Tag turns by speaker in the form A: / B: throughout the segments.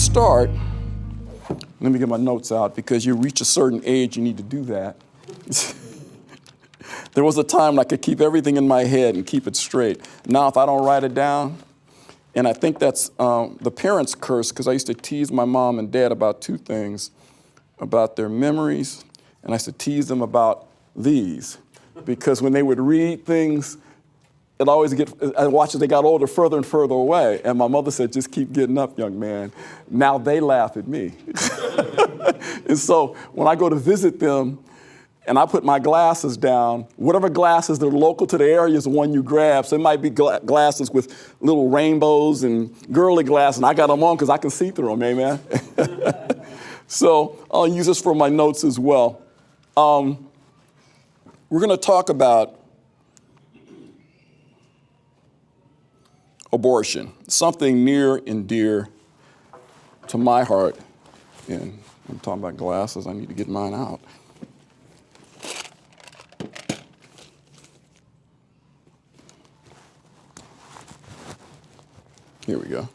A: start, let me get my notes out, because you reach a certain age, you need to do that. There was a time when I could keep everything in my head and keep it straight. Now, if I don't write it down, and I think that's the parents' curse, because I used to tease my mom and dad about two things, about their memories, and I used to tease them about these, because when they would read things, I watched as they got older, further and further away. And my mother said, just keep getting up, young man. Now they laugh at me. And so when I go to visit them and I put my glasses down, whatever glasses that are local to the area is the one you grab. So it might be glasses with little rainbows and girly glasses, and I got them on because I can see through them, amen? So I'll use this for my notes as well. We're going to talk about abortion, something near and dear to my heart. And I'm talking about glasses. I need to get mine out. Here we go.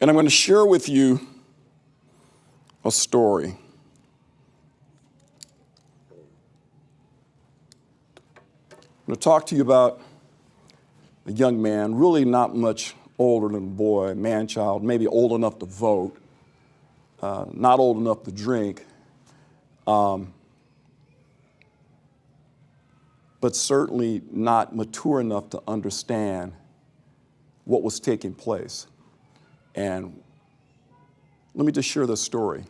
A: And I'm going to share with you a story. I'm going to talk to you about a young man, really not much older than a boy, man-child, maybe old enough to vote, not old enough to drink, but certainly not mature enough to understand what was taking place. And let me just share this story.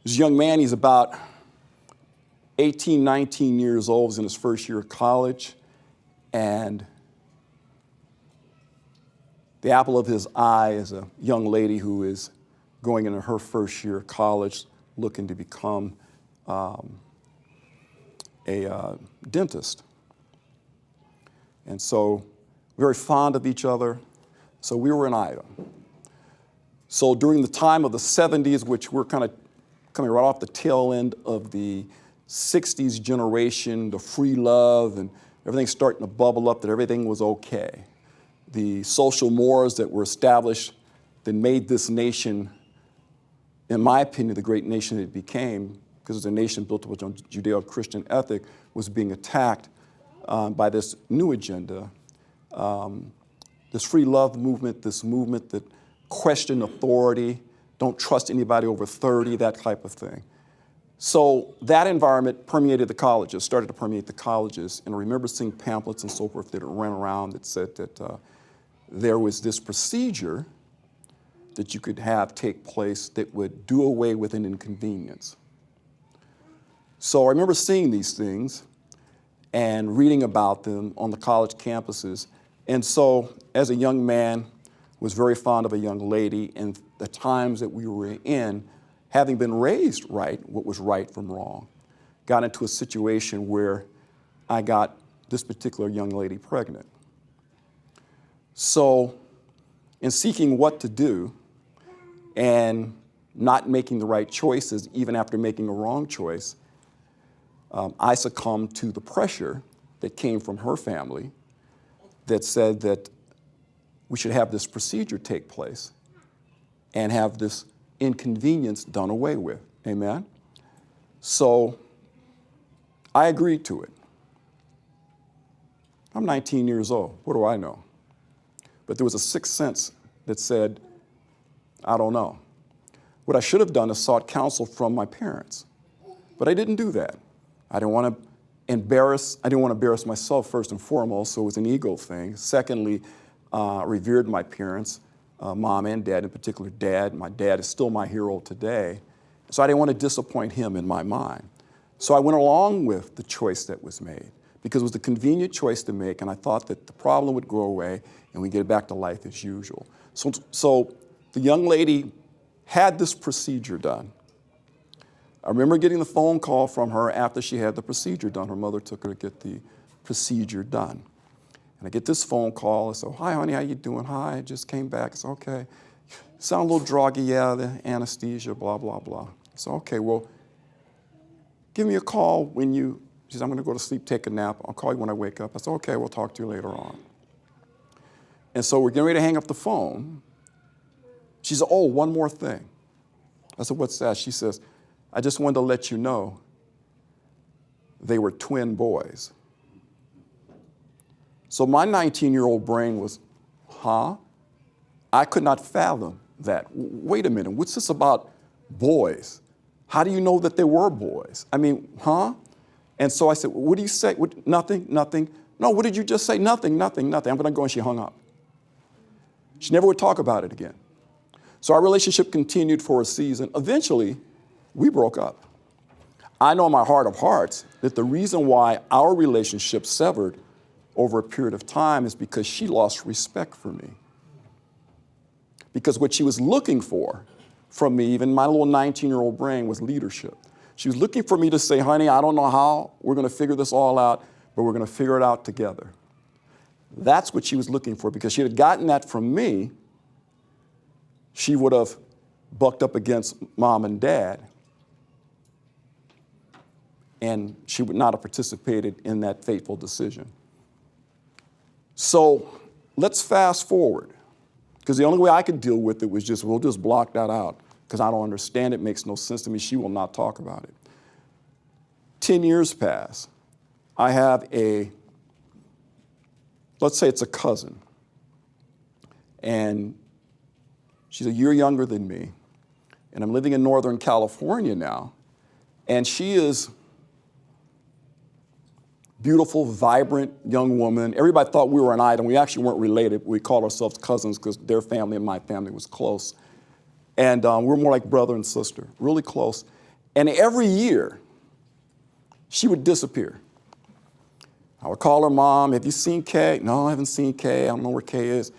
A: This young man, he's about 18, 19 years old, was in his first year of college, and the apple of his eye is a young lady who is going into her first year of college, looking to become a dentist. And so, very fond of each other, so we were an item. So during the time of the 70s, which we're kind of coming right off the tail end of the 60s generation, the free love, and everything starting to bubble up that everything was okay. The social mores that were established that made this nation, in my opinion, the great nation it became, because it was a nation built on Judeo-Christian ethic, was being attacked by this new agenda. This free love movement, this movement that questioned authority, don't trust anybody over 30, that type of thing. So that environment permeated the colleges, started to permeate the colleges. And I remember seeing pamphlets and so forth that ran around that said that there was this procedure that you could have take place that would do away with an inconvenience. So I remember seeing these things and reading about them on the college campuses. And so as a young man, was very fond of a young lady, and the times that we were in, having been raised right, what was right from wrong, got into a situation where I got this particular young lady pregnant. So in seeking what to do and not making the right choices, even after making a wrong choice, I succumbed to the pressure that came from her family that said that we should have this procedure take place and have this inconvenience done away with. Amen? So I agreed to it. I'm 19 years old. What do I know? But there was a sixth sense that said, I don't know. What I should have done is sought counsel from my parents. But I didn't do that. I didn't want to embarrass myself first and foremost, so it was an ego thing. Secondly, revered my parents, mom and dad, in particular dad. My dad is still my hero today. So I didn't want to disappoint him in my mind. So I went along with the choice that was made because it was the convenient choice to make, and I thought that the problem would go away and we get back to life as usual. So the young lady had this procedure done. I remember getting the phone call from her after she had the procedure done. Her mother took her to get the procedure done. And I get this phone call. I said, hi, honey, how you doing? Hi, I just came back. I said, okay. Sound a little druggy, yeah, the anesthesia, blah, blah, blah. I said, okay, well, give me a call when you She said, I'm going to go to sleep, take a nap. I'll call you when I wake up. I said, okay, we'll talk to you later on. And so we're getting ready to hang up the phone. She said, oh, one more thing. I said, what's that? She says, I just wanted to let you know they were twin boys. So my 19-year-old brain was, huh? I could not fathom that. Wait a minute, what's this about boys? How do you know that they were boys? I mean, huh? And so I said, what do you say? Nothing, nothing. No, what did you just say? Nothing, nothing, nothing. I'm going to go, and she hung up. She never would talk about it again. So our relationship continued for a season. Eventually, we broke up. I know in my heart of hearts that the reason why our relationship severed over a period of time is because she lost respect for me. Because what she was looking for from me, even my little 19-year-old brain, was leadership. She was looking for me to say, honey, I don't know how we're going to figure this all out, but we're going to figure it out together. That's what she was looking for. Because she had gotten that from me, she would have bucked up against mom and dad, and she would not have participated in that fateful decision. So let's fast forward, because the only way I could deal with it was we'll just block that out, because I don't understand it, makes no sense to me. She will not talk about it. 10 years pass. I have let's say it's a cousin, and she's a year younger than me, and I'm living in Northern California now, and she is beautiful, vibrant young woman. Everybody thought we were an item. We actually weren't related. We called ourselves cousins because their family and my family was close. And we're more like brother and sister, really close. And every year, she would disappear. I would call her mom, have you seen Kay? No, I haven't seen Kay. I don't know where Kay is.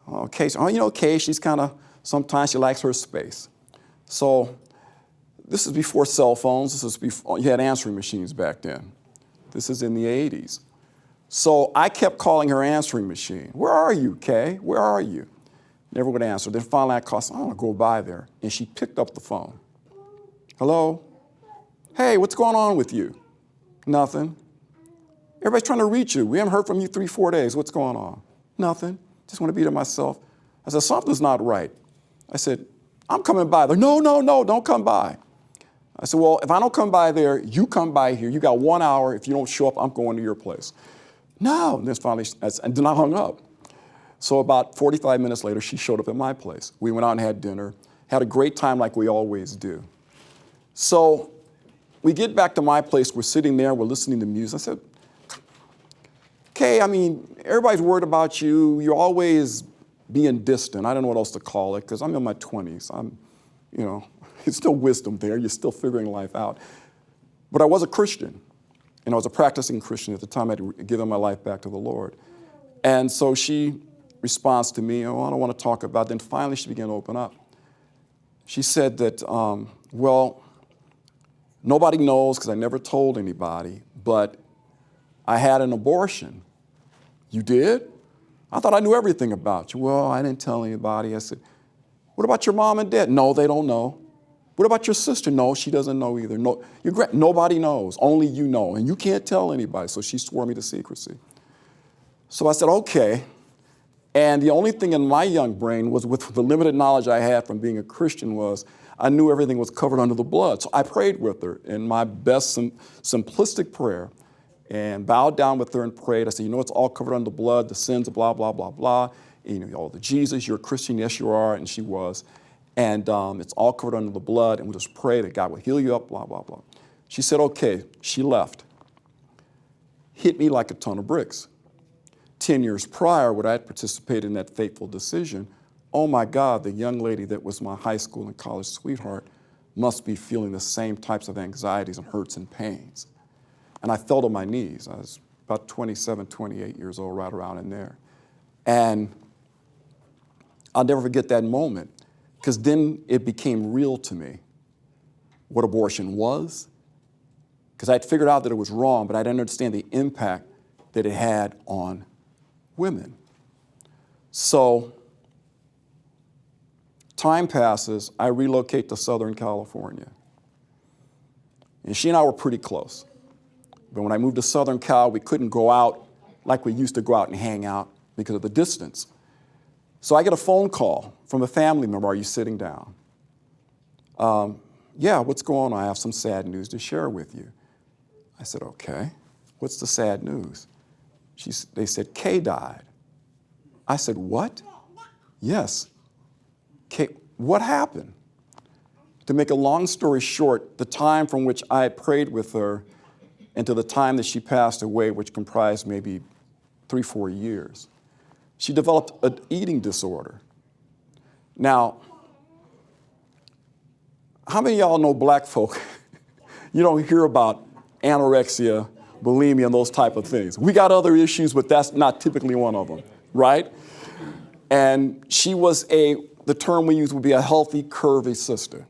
A: Oh, Kay, oh, you know Kay, she's kind of, sometimes she likes her space. So this is before cell phones. This is before, you had answering machines back then. This is in the 80s. So I kept calling her answering machine. Where are you, Kay? Where are you? Never would answer. Then finally I called, I want to go by there. And she picked up the phone. Hello? Hey, what's going on with you? Nothing. Everybody's trying to reach you. We haven't heard from you 3-4 days. What's going on? Nothing. Just want to be to myself. I said, something's not right. I said, I'm coming by there. No, no, no, don't come by. I said, well, if I don't come by there, you come by here. You got 1 hour. If you don't show up, I'm going to your place. No. And then finally, and then I hung up. So about 45 minutes later, she showed up at my place. We went out and had dinner, had a great time like we always do. So we get back to my place. We're sitting there. We're listening to music. I said, Kay, I mean, everybody's worried about you. You're always being distant. I don't know what else to call it because I'm in my 20s. It's still wisdom there. You're still figuring life out. But I was a Christian, and I was a practicing Christian at the time. I'd given my life back to the Lord. And so she responds to me, oh, I don't want to talk about it. Then finally she began to open up. She said that, well, nobody knows because I never told anybody, but I had an abortion. You did? I thought I knew everything about you. Well, I didn't tell anybody. I said, what about your mom and dad? No, they don't know. What about your sister? No, she doesn't know either. No, nobody knows. Only you know. And you can't tell anybody. So she swore me to secrecy. So I said, okay. And the only thing in my young brain was, with the limited knowledge I had from being a Christian, was I knew everything was covered under the blood. So I prayed with her in my best simplistic prayer and bowed down with her and prayed. I said, it's all covered under the blood, the sins, blah, blah, blah, blah. And, the Jesus, you're a Christian. Yes, you are. And she was. And it's all covered under the blood, and we'll just pray that God will heal you up, blah, blah, blah. She said, okay. She left. Hit me like a ton of bricks. 10 years prior, when I had participated in that fateful decision, oh my God, the young lady that was my high school and college sweetheart must be feeling the same types of anxieties and hurts and pains. And I fell to my knees. I was about 27, 28 years old, right around in there. And I'll never forget that moment. Because then it became real to me what abortion was. Because I'd figured out that it was wrong, but I didn't understand the impact that it had on women. So time passes, I relocate to Southern California. And she and I were pretty close. But when I moved to Southern Cal, we couldn't go out like we used to go out and hang out because of the distance. So I get a phone call from a family member, "Are you sitting down?" "Yeah, what's going on? I have some sad news to share with you." I said, "Okay, what's the sad news?" They said, "Kay died." I said, "What?" "Yes, Kay, what happened?" To make a long story short, the time from which I had prayed with her and to the time that she passed away, which comprised maybe 3-4 years, she developed an eating disorder. Now, how many of y'all know black folk? You don't hear about anorexia, bulimia, and those type of things. We got other issues, but that's not typically one of them, right? And she was the term we use would be a healthy, curvy sister.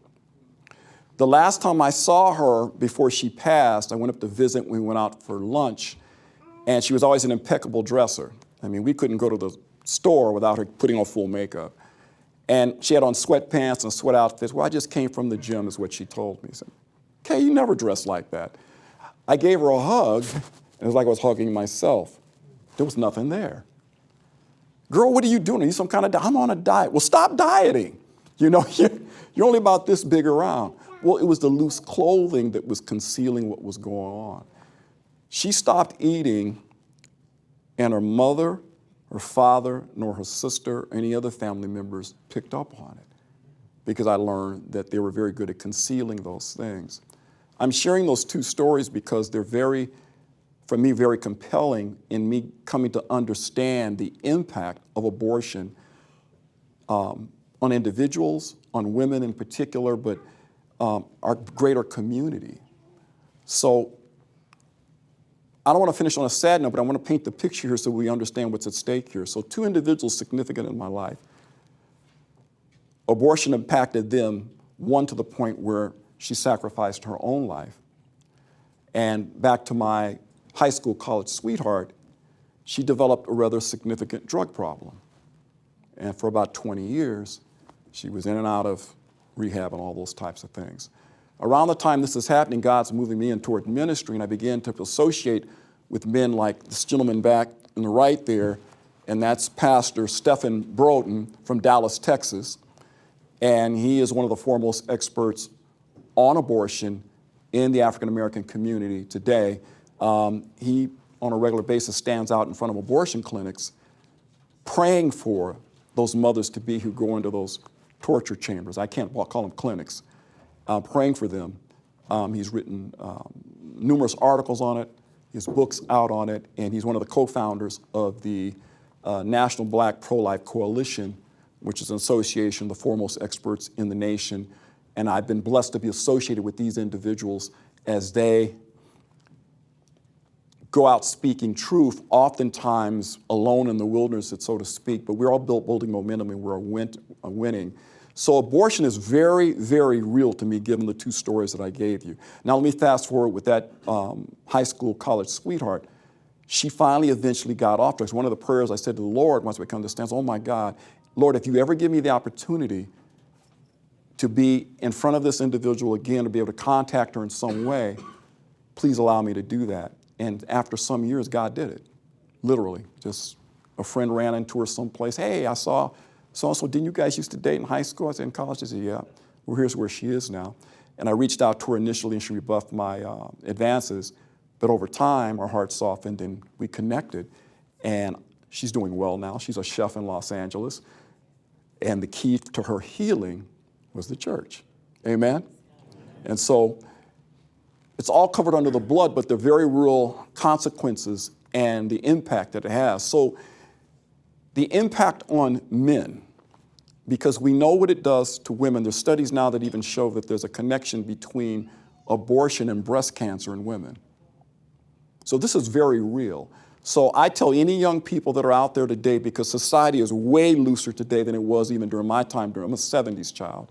A: The last time I saw her before she passed, I went up to visit. We went out for lunch, and she was always an impeccable dresser. I mean, we couldn't go to the store without her putting on full makeup. And she had on sweatpants and sweat outfits. "Well, I just came from the gym," is what she told me. I said, "Kay, you never dress like that." I gave her a hug, and it was like I was hugging myself. There was nothing there. "Girl, what are you doing? Are you some kind of diet?" "I'm on a diet." "Well, stop dieting. You know, you're only about this big around." Well, it was the loose clothing that was concealing what was going on. She stopped eating, and her mother, her father, nor her sister, or any other family members picked up on it, because I learned that they were very good at concealing those things. I'm sharing those two stories because they're for me, very compelling in me coming to understand the impact of abortion on individuals, on women in particular, but our greater community. So I don't want to finish on a sad note, but I want to paint the picture here so we understand what's at stake here. So 2 individuals significant in my life. Abortion impacted them, one to the point where she sacrificed her own life. And back to my high school, college sweetheart, she developed a rather significant drug problem. And for about 20 years, she was in and out of rehab and all those types of things. Around the time this is happening, God's moving me in toward ministry, and I began to associate with men like this gentleman back on the right there, and that's Pastor Stephen Broden from Dallas, Texas. And he is one of the foremost experts on abortion in the African-American community today. He, on a regular basis, stands out in front of abortion clinics praying for those mothers-to-be who go into those torture chambers. I can't call them clinics. Praying for them. He's written numerous articles on it, his book's out on it, and he's one of the co-founders of the National Black Pro-Life Coalition, which is an association of the foremost experts in the nation. And I've been blessed to be associated with these individuals as they go out speaking truth, oftentimes alone in the wilderness, so to speak, but we're all building momentum and we're winning. So abortion is very, very real to me, given the 2 stories that I gave you. Now let me fast forward with that high school, college sweetheart. She finally eventually got off drugs. One of the prayers I said to the Lord once we come to stand, "Oh my God, Lord, if you ever give me the opportunity to be in front of this individual again, to be able to contact her in some way, please allow me to do that." And after some years, God did it, literally. Just a friend ran into her someplace. "Hey, I saw so-and-so, didn't you guys used to date in high school?" I said, "In college?" She said, "Yeah." Well, here's where she is now. And I reached out to her initially, and she rebuffed my advances. But over time, our hearts softened, and we connected. And she's doing well now. She's a chef in Los Angeles. And the key to her healing was the church. Amen? And so it's all covered under the blood, but the very real consequences and the impact that it has. So the impact on men, because we know what it does to women. There's studies now that even show that there's a connection between abortion and breast cancer in women. So this is very real. So I tell any young people that are out there today, because society is way looser today than it was even during my time. I'm a 70s child.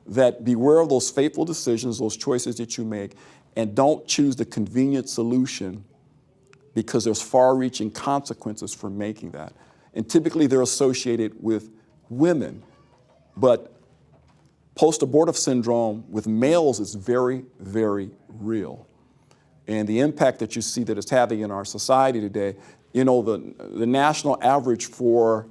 A: That beware of those fateful decisions, those choices that you make, and don't choose the convenient solution, because there's far-reaching consequences for making that. And typically they're associated with women, but post-abortive syndrome with males is very, very real. and the impact that you see that it's having in our society today. You know, the national average for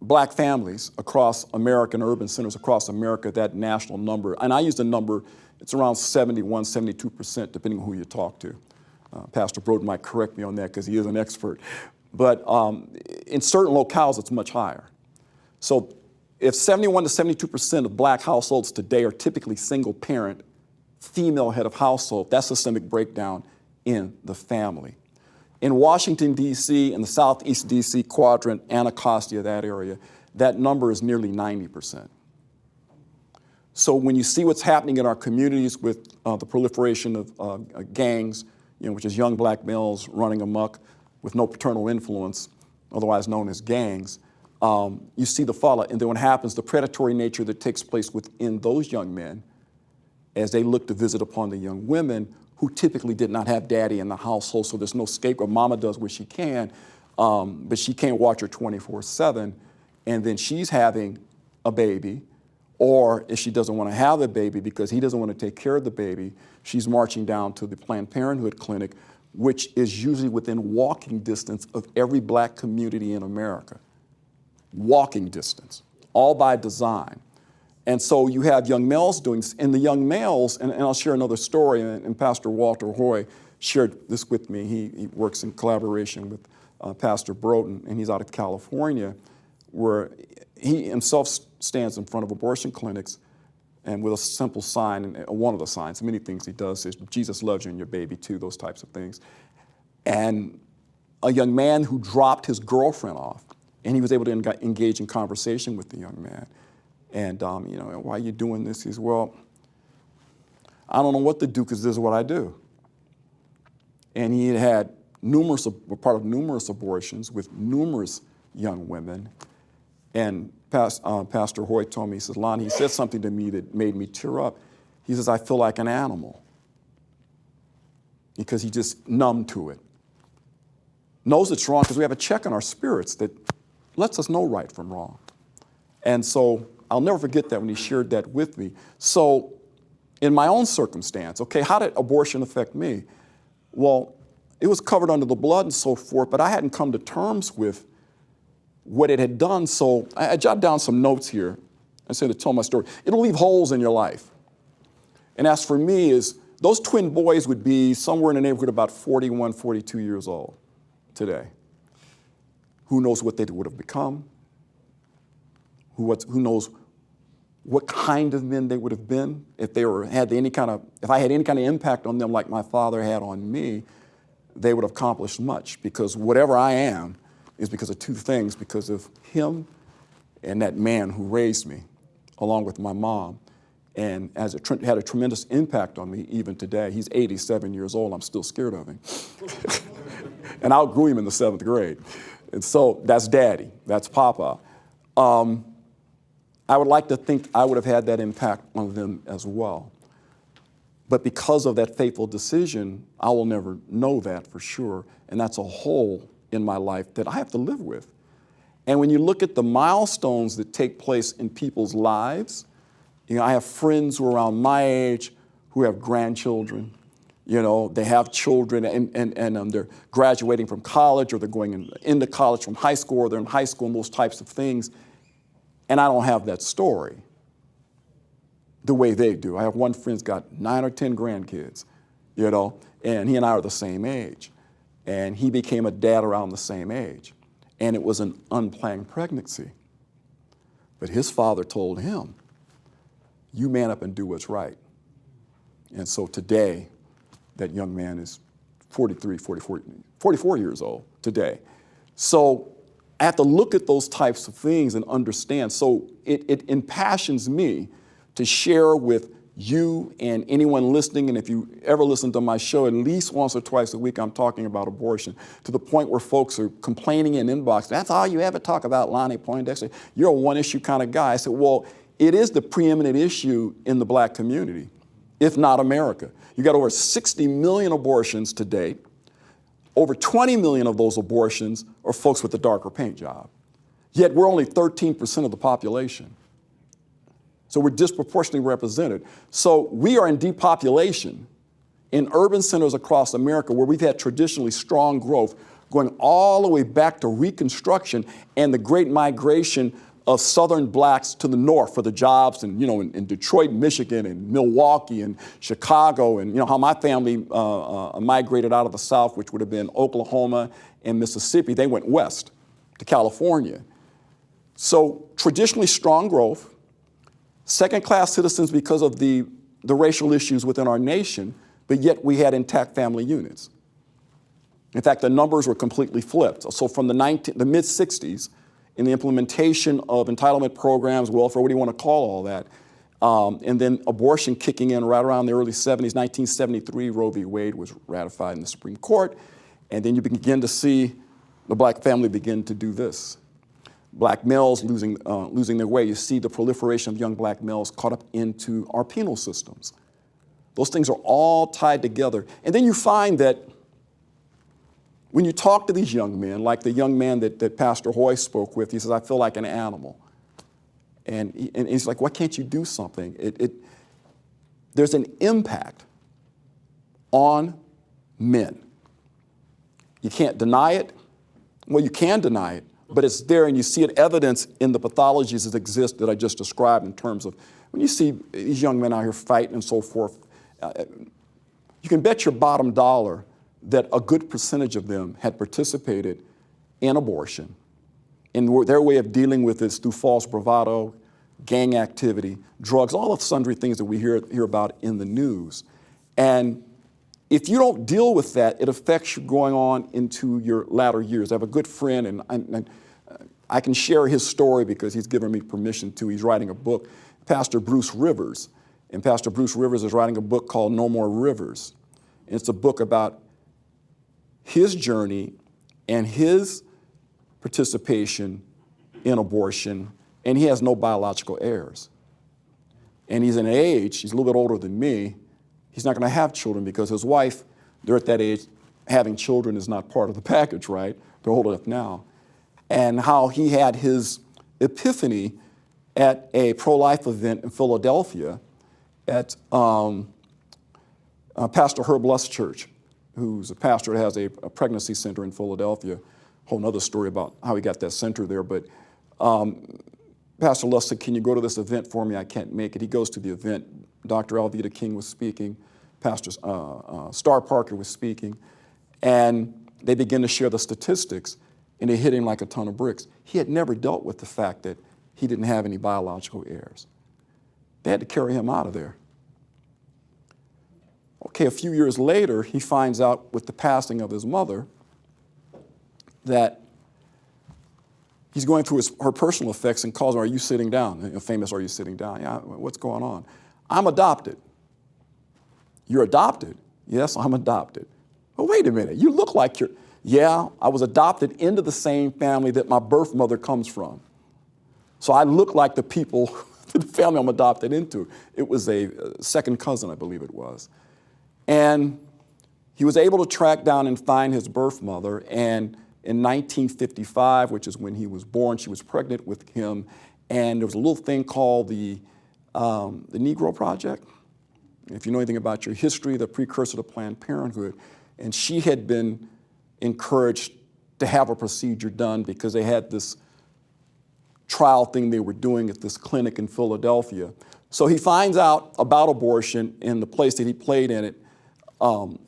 A: black families across American urban centers across America, that national number, and I use the number, it's around 71, 72%, depending on who you talk to. Pastor Broden might correct me on that because he is an expert. But in certain locales, it's much higher. So if 71 to 72% of black households today are typically single parent, female head of household, that's systemic breakdown in the family. In Washington, D.C., in the Southeast D.C. quadrant, Anacostia, that area, that number is nearly 90%. So when you see what's happening in our communities with the proliferation of gangs, which is young black males running amok with no paternal influence, otherwise known as gangs, you see the fallout. And then what happens, the predatory nature that takes place within those young men as they look to visit upon the young women who typically did not have daddy in the household, so there's no scapegoat. Mama does what she can, but she can't watch her 24/7, and then she's having a baby, or if she doesn't want to have the baby because he doesn't want to take care of the baby, she's marching down to the Planned Parenthood clinic, which is usually within walking distance of every black community in America. Walking distance, all by design. And so you have young males doing, and the young males, and I'll share another story, and Pastor Walter Hoy shared this with me. He works in collaboration with Pastor Broden, and he's out of California, where he himself stands in front of abortion clinics and with a simple sign, and one of the signs, many things he does is, Jesus loves you and your baby too, those types of things. And a young man who dropped his girlfriend off, and he was able to engage in conversation with the young man. And, why are you doing this? He says, well, I don't know what to do because this is what I do. And he had part of numerous abortions with numerous young women. And Pastor Hoyt told me, he says, Lonnie, he said something to me that made me tear up. He says, I feel like an animal. Because he just numbed to it. Knows it's wrong because we have a check on our spirits that lets us know right from wrong. And so I'll never forget that when he shared that with me. So in my own circumstance, okay, how did abortion affect me? Well, it was covered under the blood and so forth, but I hadn't come to terms with what it had done. So I jotted down some notes here. I said to tell my story. It'll leave holes in your life. And as for me, is those twin boys would be somewhere in the neighborhood about 41, 42 years old today. Who knows what they would have become? Who knows what kind of men they would have been if I had any kind of impact on them like my father had on me, they would have accomplished much, because whatever I am is because of two things, because of him and that man who raised me, along with my mom, and had a tremendous impact on me even today. He's 87 years old, I'm still scared of him. And I outgrew him in the 7th grade. And so that's daddy, that's Papa. I would like to think I would have had that impact on them as well. But because of that fateful decision, I will never know that for sure. And that's a hole in my life that I have to live with. And when you look at the milestones that take place in people's lives, I have friends who are around my age who have grandchildren. They have children and they're graduating from college, or they're going into college from high school, or they're in high school, and those types of things. And I don't have that story the way they do. I have one friend's got 9 or 10 grandkids, and he and I are the same age. And he became a dad around the same age. And it was an unplanned pregnancy. But his father told him, you man up and do what's right. And so today, that young man is 44 years old today. So I have to look at those types of things and understand. So it impassions me to share with you and anyone listening, and if you ever listen to my show, at least once or twice a week, I'm talking about abortion, to the point where folks are complaining in inbox, that's all you ever talk about, Lonnie Poindexter. You're a one-issue kind of guy. I said, well, it is the preeminent issue in the black community, if not America. You got over 60 million abortions to date. Over 20 million of those abortions are folks with a darker paint job. Yet we're only 13% of the population. So we're disproportionately represented. So we are in depopulation in urban centers across America where we've had traditionally strong growth going all the way back to Reconstruction and the great migration of Southern blacks to the north for the jobs, and in Detroit, Michigan, and Milwaukee, and Chicago, and how my family migrated out of the South, which would have been Oklahoma and Mississippi. They went west to California. So traditionally strong growth, second-class citizens because of the racial issues within our nation, but yet we had intact family units. In fact, the numbers were completely flipped. So from the mid-'60s, in the implementation of entitlement programs, welfare, what do you want to call all that, and then abortion kicking in right around the early 70s, 1973, Roe v. Wade was ratified in the Supreme Court, and then you begin to see the black family begin to do this. Black males losing their way. You see the proliferation of young black males caught up into our penal systems. Those things are all tied together. And then you find that when you talk to these young men, like the young man that Pastor Hoy spoke with, he says, I feel like an animal. And he's like, why can't you do something? There's an impact on men. You can't deny it. Well, you can deny it, but it's there, and you see it evidence in the pathologies that exist that I just described in terms of when you see these young men out here fighting and so forth, you can bet your bottom dollar that a good percentage of them had participated in abortion. And their way of dealing with it is through false bravado, gang activity, drugs, all of sundry things that we hear about in the news. And if you don't deal with that, it affects you going on into your latter years. I have a good friend, and I can share his story because he's given me permission to. He's writing a book, Pastor Bruce Rivers. And Pastor Bruce Rivers is writing a book called No More Rivers. And it's a book about his journey and his participation in abortion, and he has no biological heirs. And he's an age, he's a little bit older than me, he's not gonna have children because his wife, they're at that age, having children is not part of the package, right? They're old enough now. And how he had his epiphany at a pro-life event in Philadelphia at Pastor Herb Luss Church, who's a pastor that has a pregnancy center in Philadelphia. Whole nother story about how he got that center there. But Pastor Luss said, can you go to this event for me? I can't make it. He goes to the event. Dr. Alveda King was speaking. Pastor Star Parker was speaking. And they begin to share the statistics, and they hit him like a ton of bricks. He had never dealt with the fact that he didn't have any biological heirs. They had to carry him out of there. Okay, a few years later, he finds out with the passing of his mother that he's going through her personal effects and calls her, are you sitting down? Famous, are you sitting down? Yeah, what's going on? I'm adopted. You're adopted? Yes, I'm adopted. But wait a minute, you look like you're, yeah, I was adopted into the same family that my birth mother comes from. So I look like the people, the family I'm adopted into. It was a second cousin, I believe it was. And he was able to track down and find his birth mother, and in 1955, which is when he was born, she was pregnant with him, and there was a little thing called the Negro Project. If you know anything about your history, the precursor to Planned Parenthood, and she had been encouraged to have a procedure done because they had this trial thing they were doing at this clinic in Philadelphia. So he finds out about abortion in the place that he played in it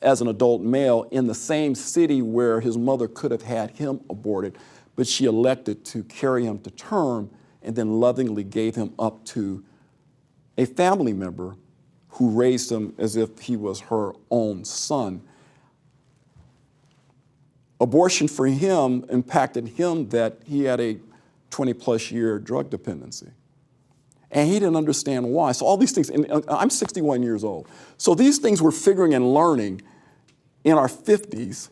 A: as an adult male in the same city where his mother could have had him aborted, but she elected to carry him to term and then lovingly gave him up to a family member who raised him as if he was her own son. Abortion for him impacted him that he had a 20-plus year drug dependency. And he didn't understand why. So all these things, and I'm 61 years old. So these things we're figuring and learning in our 50s,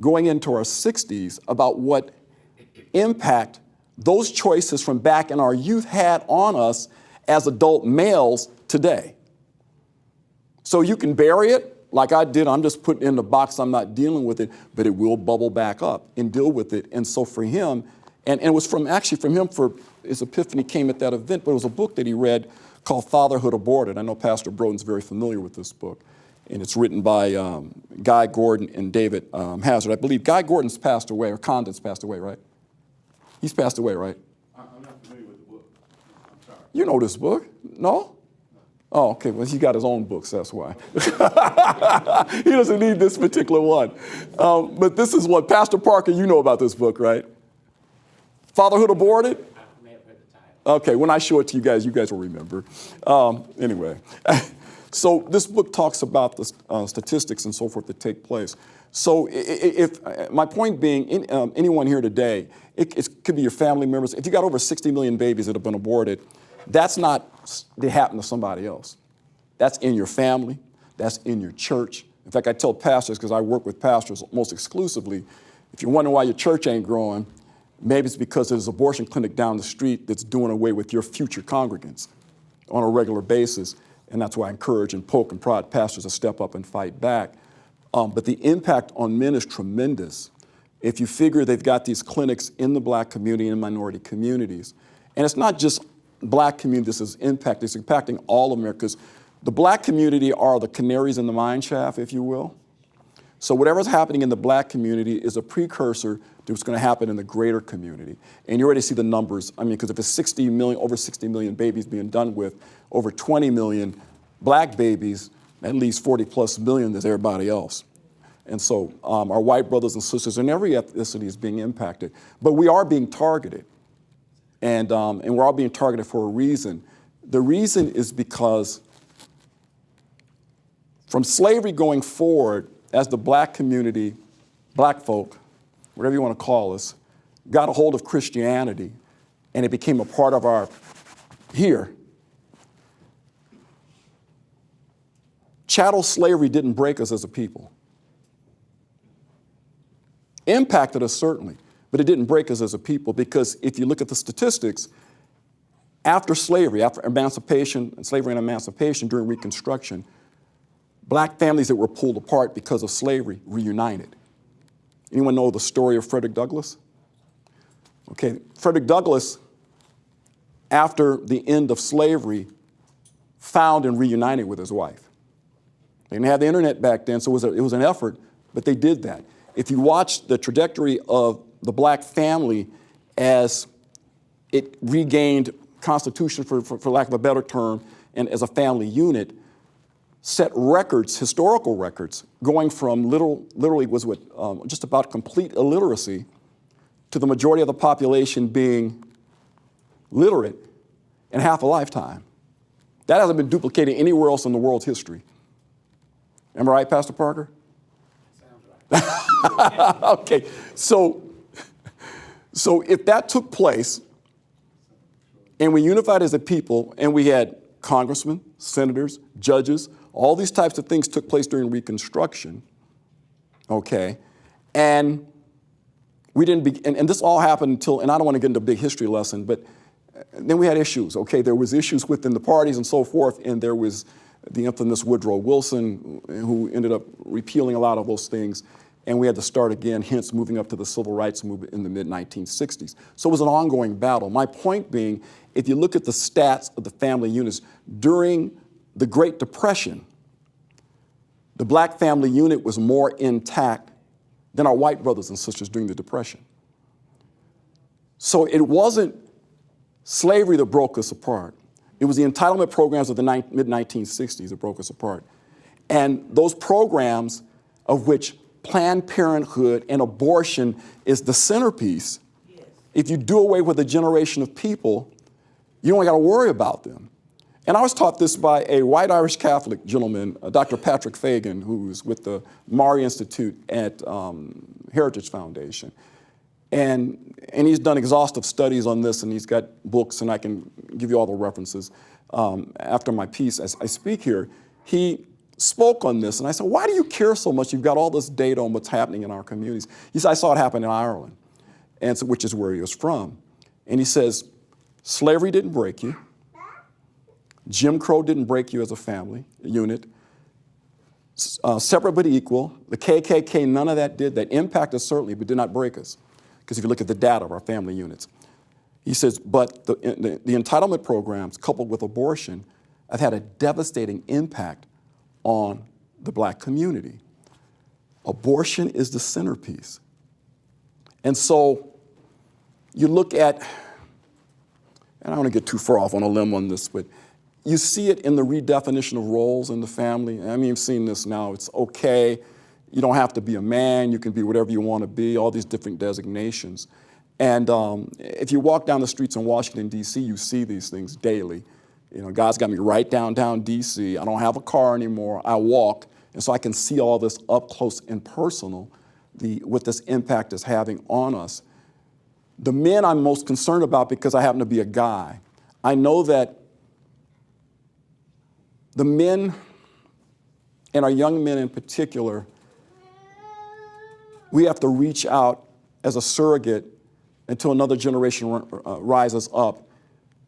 A: going into our 60s, about what impact those choices from back in our youth had on us as adult males today. So you can bury it like I did. I'm just putting it in the box. I'm not dealing with it, but it will bubble back up and deal with it. And so for him, and it was from him for his epiphany came at that event, but it was a book that he read called Fatherhood Aborted. I know Pastor Broden's very familiar with this book, and it's written by Guy Gordon and David Hazard. I believe Guy Gordon's passed away, or Condon's passed away, right? He's passed away, right?
B: I'm not familiar with the book. I'm sorry.
A: You know this book, no? Oh, okay, well, he got his own books, that's why. He doesn't need this particular one. But this is what, Pastor Parker, you know about this book, right? Fatherhood Aborted?
B: I may have heard the title.
A: Okay, when I show it to you guys will remember. Anyway, so this book talks about the statistics and so forth that take place. So if my point being, anyone here today, it could be your family members. If you got over 60 million babies that have been aborted, that's not, they happen to somebody else. That's in your family. That's in your church. In fact, I tell pastors, because I work with pastors most exclusively, if you're wondering why your church ain't growing, maybe it's because there's an abortion clinic down the street that's doing away with your future congregants on a regular basis. And that's why I encourage and poke and prod pastors to step up and fight back. But the impact on men is tremendous. If you figure they've got these clinics in the black community and minority communities, and it's not just black community this is impacting, it's impacting all Americans. The black community are the canaries in the mine shaft, if you will. So whatever's happening in the black community is a precursor to what's going to happen in the greater community. And you already see the numbers. I mean, because if it's 60 million, over 60 million babies being done with, over 20 million black babies, at least 40 plus million there's everybody else. And so our white brothers and sisters in every ethnicity is being impacted. But we are being targeted. And we're all being targeted for a reason. The reason is because from slavery going forward, as the black community, black folk, whatever you want to call us, got a hold of Christianity, and it became a part of our here. Chattel slavery didn't break us as a people. Impacted us certainly, but it didn't break us as a people, because if you look at the statistics, after slavery, after emancipation, and slavery and emancipation during Reconstruction, black families that were pulled apart because of slavery reunited. Anyone know the story of Frederick Douglass? Okay, Frederick Douglass, after the end of slavery, found and reunited with his wife. They didn't have the internet back then, so it was an effort, but they did that. If you watch the trajectory of the black family as it regained constitution, for lack of a better term, and as a family unit, set records, historical records, going from literally was what, just about complete illiteracy to the majority of the population being literate in half a lifetime. That hasn't been duplicated anywhere else in the world's history. Am I right, Pastor Parker?
B: Sounds right.
A: Okay, so if that took place, and we unified as a people, and we had congressmen, senators, judges, all these types of things took place during Reconstruction, okay, and we didn't and this all happened until, and I don't want to get into a big history lesson, but then we had issues, okay? There was issues within the parties and so forth, and there was the infamous Woodrow Wilson, who ended up repealing a lot of those things, and we had to start again, hence moving up to the civil rights movement in the mid-1960s. So it was an ongoing battle. My point being, if you look at the stats of the family units, during the Great Depression, the black family unit was more intact than our white brothers and sisters during the Depression. So it wasn't slavery that broke us apart. It was the entitlement programs of the mid-1960s that broke us apart. And those programs, of which Planned Parenthood and abortion is the centerpiece, yes. If you do away with a generation of people, you don't got to worry about them. And I was taught this by a white Irish Catholic gentleman, Dr. Patrick Fagan, who's with the Maury Institute at Heritage Foundation. And he's done exhaustive studies on this, and he's got books, and I can give you all the references after my piece as I speak here. He spoke on this, and I said, why do you care so much? You've got all this data on what's happening in our communities. He said, I saw it happen in Ireland, and so, which is where he was from. And he says, slavery didn't break you. Jim Crow didn't break you as a family unit. Separate but equal. The KKK, none of that did. That impacted us certainly, but did not break us. Because if you look at the data of our family units. He says, but the entitlement programs coupled with abortion have had a devastating impact on the black community. Abortion is the centerpiece. And so you look at, and I don't want to get too far off on a limb on this, but you see it in the redefinition of roles in the family. I mean, you've seen this now. It's okay. You don't have to be a man. You can be whatever you want to be, all these different designations. And if you walk down the streets in Washington, D.C., you see these things daily. You know, God's got me right downtown D.C. I don't have a car anymore. I walk, and so I can see all this up close and personal, what this impact is having on us. The men I'm most concerned about, because I happen to be a guy, I know that the men, and our young men in particular, we have to reach out as a surrogate until another generation rises up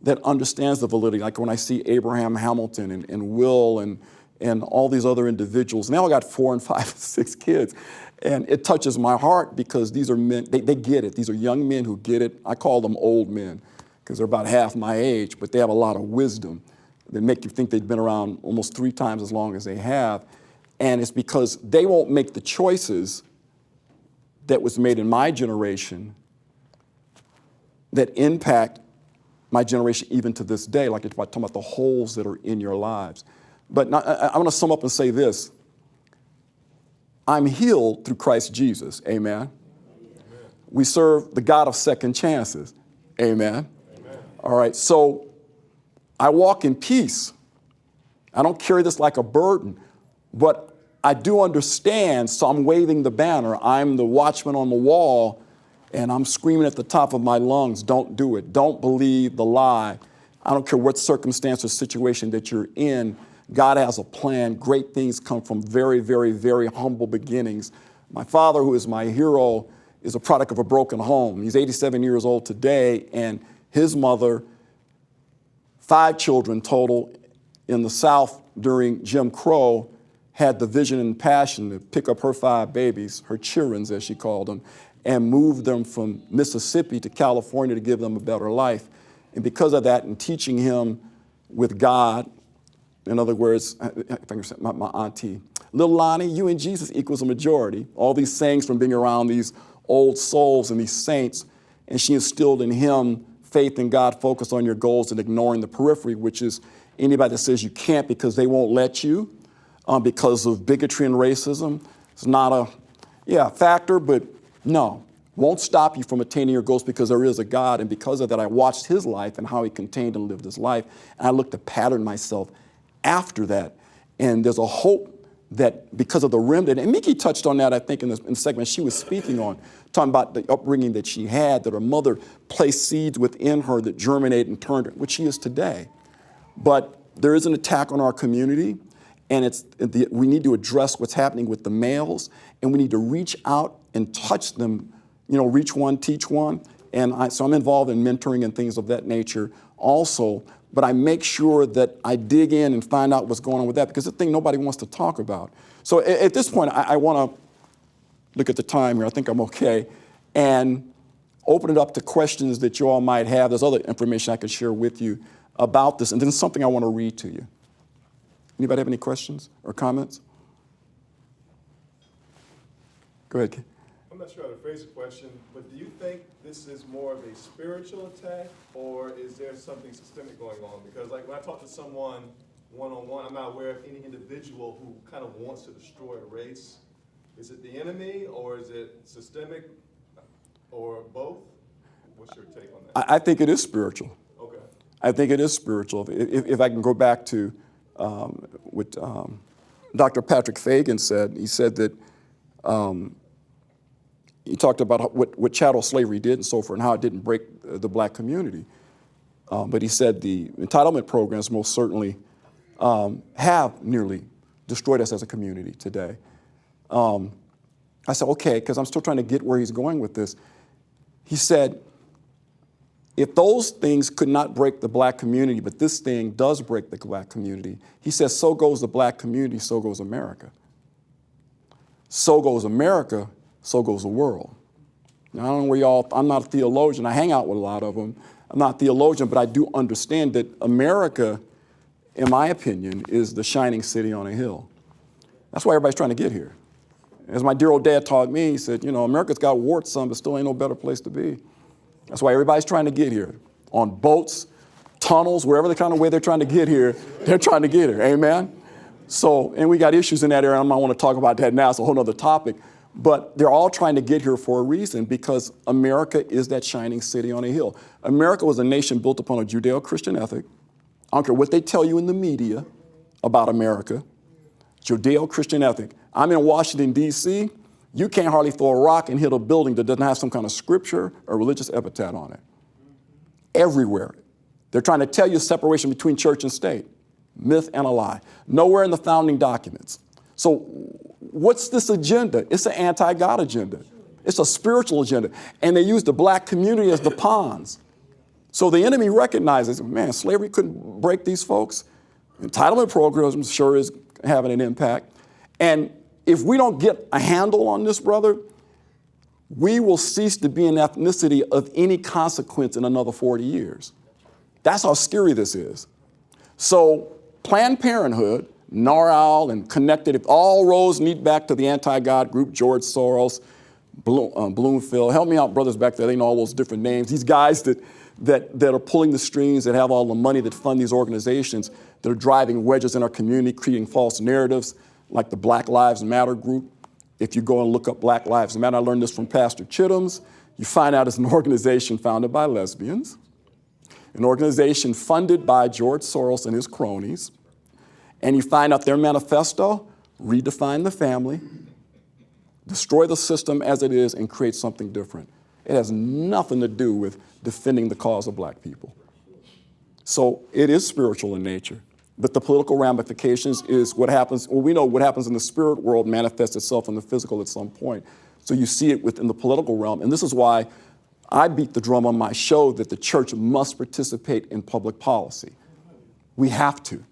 A: that understands the validity. Like when I see Abraham Hamilton and Will and all these other individuals, and they all got 4 and 5 and 6 kids. And it touches my heart because these are men, they get it. These are young men who get it. I call them old men because they're about half my age, but they have a lot of wisdom that make you think they've been around almost 3 times as long as they have. And it's because they won't make the choices that was made in my generation that impact my generation even to this day, like if I'm talking about the holes that are in your lives. But I want to sum up and say this. I'm healed through Christ Jesus, amen? Amen. We serve the God of second chances, amen? Amen. All right, so I walk in peace. I don't carry this like a burden, but I do understand, so I'm waving the banner. I'm the watchman on the wall, and I'm screaming at the top of my lungs, don't do it. Don't believe the lie. I don't care what circumstance or situation that you're in. God has a plan. Great things come from very, very, very humble beginnings. My father, who is my hero, is a product of a broken home. He's 87 years old today, and his mother, 5 children total in the South during Jim Crow, had the vision and passion to pick up her 5 babies, her childrens as she called them, and move them from Mississippi to California to give them a better life. And because of that, and teaching him with God, in other words, my auntie, little Lonnie, you and Jesus equals a majority. All these sayings from being around these old souls and these saints, and she instilled in him faith in God, focus on your goals and ignoring the periphery, which is anybody that says you can't because they won't let you because of bigotry and racism. It's not a factor, but no, won't stop you from attaining your goals because there is a God. And because of that, I watched his life and how he contained and lived his life. And I looked to pattern myself after that. And there's a hope that because of the remnant, and Mickey touched on that, I think, in the segment she was speaking on, talking about the upbringing that she had, that her mother placed seeds within her that germinated and turned her, which she is today. But there is an attack on our community, and we need to address what's happening with the males, and we need to reach out and touch them, reach one, teach one. And so I'm involved in mentoring and things of that nature also. But I make sure that I dig in and find out what's going on with that because it's a thing nobody wants to talk about. So at this point, I want to look at the time here. I think I'm okay. And open it up to questions that you all might have. There's other information I could share with you about this. And then something I want to read to you. Anybody have any questions or comments? Go ahead.
C: I'm not sure how to phrase the question, but do you think this is more of a spiritual attack, or is there something systemic going on? Because like when I talk to someone one-on-one, I'm not aware of any individual who kind of wants to destroy a race. Is it the enemy, or is it systemic, or both? What's your take on that?
A: I think it is spiritual.
C: Okay.
A: I think it is spiritual. If I can go back to what Dr. Patrick Fagan said, he said that he talked about what chattel slavery did and so forth and how it didn't break the black community. But he said the entitlement programs most certainly have nearly destroyed us as a community today. I said, okay, because I'm still trying to get where he's going with this. He said, if those things could not break the black community, but this thing does break the black community, he says, so goes the black community, so goes America. So goes America, so goes the world. Now, I don't know where y'all, I'm not a theologian, I hang out with a lot of them, I'm not a theologian, but I do understand that America, in my opinion, is the shining city on a hill. That's why everybody's trying to get here. As my dear old dad taught me, he said, America's got warts some, but still ain't no better place to be. That's why everybody's trying to get here. On boats, tunnels, wherever the kind of way they're trying to get here, they're trying to get here. Amen? So, and we got issues in that area. I don't want to talk about that now. It's a whole other topic. But they're all trying to get here for a reason, because America is that shining city on a hill. America was a nation built upon a Judeo-Christian ethic. I don't care what they tell you in the media about America. Judeo-Christian ethic. I'm in Washington, D.C. You can't hardly throw a rock and hit a building that doesn't have some kind of scripture or religious epithet on it. Everywhere. They're trying to tell you separation between church and state. Myth and a lie. Nowhere in the founding documents. So what's this agenda? It's an anti-God agenda. It's a spiritual agenda. And they use the black community as the pawns. So the enemy recognizes, man, slavery couldn't break these folks. Entitlement programs sure is having an impact. And if we don't get a handle on this, brother, we will cease to be an ethnicity of any consequence in another 40 years. That's how scary this is. So Planned Parenthood, NARAL, and Connected, if all roads lead back to the anti-God group, George Soros, Bloomfield. Help me out, brothers back there. They know all those different names. These guys that are pulling the strings, that have all the money, that fund these organizations, that are driving wedges in our community, creating false narratives, like the Black Lives Matter group. If you go and look up Black Lives Matter, I learned this from Pastor Chittum's, you find out it's an organization founded by lesbians, an organization funded by George Soros and his cronies, and you find out their manifesto, redefine the family, destroy the system as it is, and create something different. It has nothing to do with defending the cause of black people. So it is spiritual in nature. But the political ramifications is what happens. Well, we know what happens in the spirit world manifests itself in the physical at some point. So you see it within the political realm. And this is why I beat the drum on my show that the church must participate in public policy. We have to.